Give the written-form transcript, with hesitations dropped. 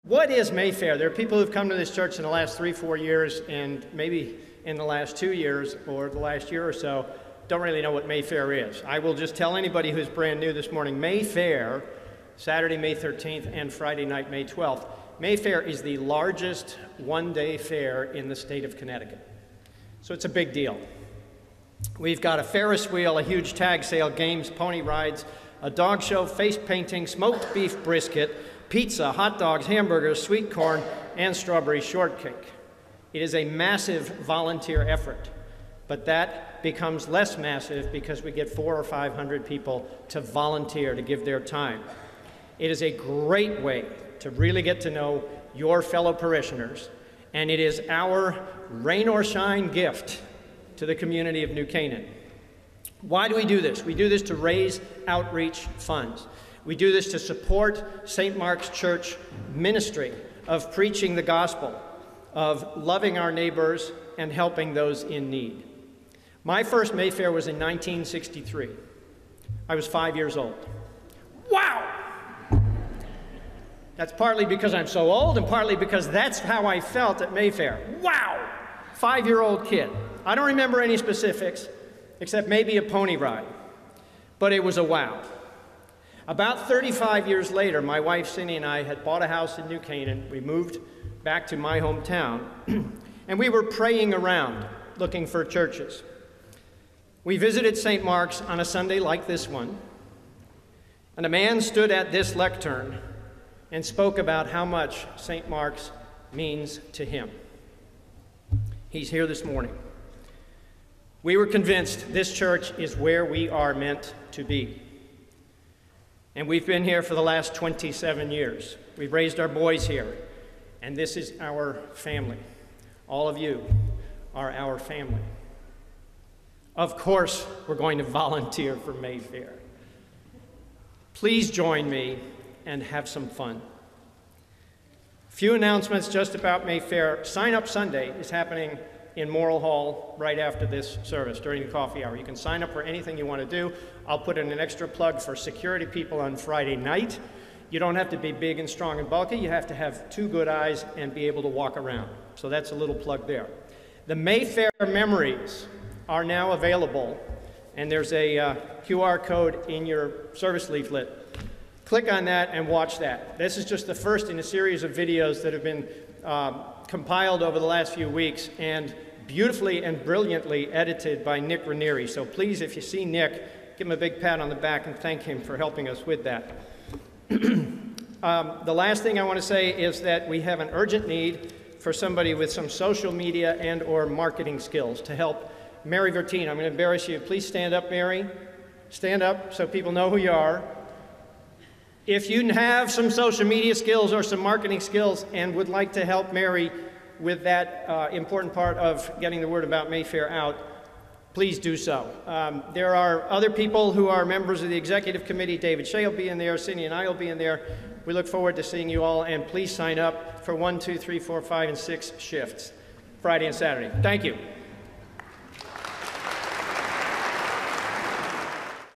What is Mayfair? There are people who've come to this church in the last 3-4 years, and maybe in the last 2 years or the last year or so, don't really know what Mayfair is. I will just tell anybody who's brand new this morning, Mayfair, Saturday, May 13th, and Friday night, May 12th. Mayfair is the largest one-day fair in the state of Connecticut. So it's a big deal. We've got a Ferris wheel, a huge tag sale, games, pony rides, a dog show, face painting, smoked beef brisket, pizza, hot dogs, hamburgers, sweet corn, and strawberry shortcake. It is a massive volunteer effort, but that becomes less massive because we get 400 or 500 people to volunteer to give their time. It is a great way to really get to know your fellow parishioners, and it is our rain or shine gift to the community of New Canaan. Why do we do this? We do this to raise outreach funds. We do this to support St. Mark's Church ministry of preaching the gospel, of loving our neighbors and helping those in need. My first Mayfair was in 1963. I was 5 years old. Wow! That's partly because I'm so old and partly because that's how I felt at Mayfair. Wow! 5-year-old kid. I don't remember any specifics except maybe a pony ride, but it was a wow. About 35 years later, my wife Cindy and I had bought a house in New Canaan. We moved back to my hometown, and we were praying around looking for churches. We visited St. Mark's on a Sunday like this one, and a man stood at this lectern and spoke about how much St. Mark's means to him. He's here this morning. We were convinced this church is where we are meant to be. And we've been here for the last 27 years. We've raised our boys here, and this is our family. All of you are our family. Of course, we're going to volunteer for Mayfair. Please join me and have some fun. A few announcements just about Mayfair. Sign Up Sunday is happening in Morrill Hall right after this service during the coffee hour. You can sign up for anything you want to do. I'll put in an extra plug for security people on Friday night. You don't have to be big and strong and bulky. You have to have 2 good eyes and be able to walk around. So that's a little plug there. The Mayfair memories are now available, and there's a QR code in your service leaflet. Click on that and watch that. This is just the first in a series of videos that have been compiled over the last few weeks and beautifully and brilliantly edited by Nick Ranieri. So please, if you see Nick, give him a big pat on the back and thank him for helping us with that. The last thing I want to say is that we have an urgent need for somebody with some social media and or marketing skills to help Mary Vertine. I'm going to embarrass you. Please stand up, Mary. Stand up so people know who you are. If you have some social media skills or some marketing skills and would like to help Mary with that important part of getting the word about Mayfair out, please do so. There are other people who are members of the executive committee. David Shea will be in there, Cindy and I will be in there. We look forward to seeing you all, and please sign up for 1, 2, 3, 4, 5, and 6 shifts, Friday and Saturday. Thank you.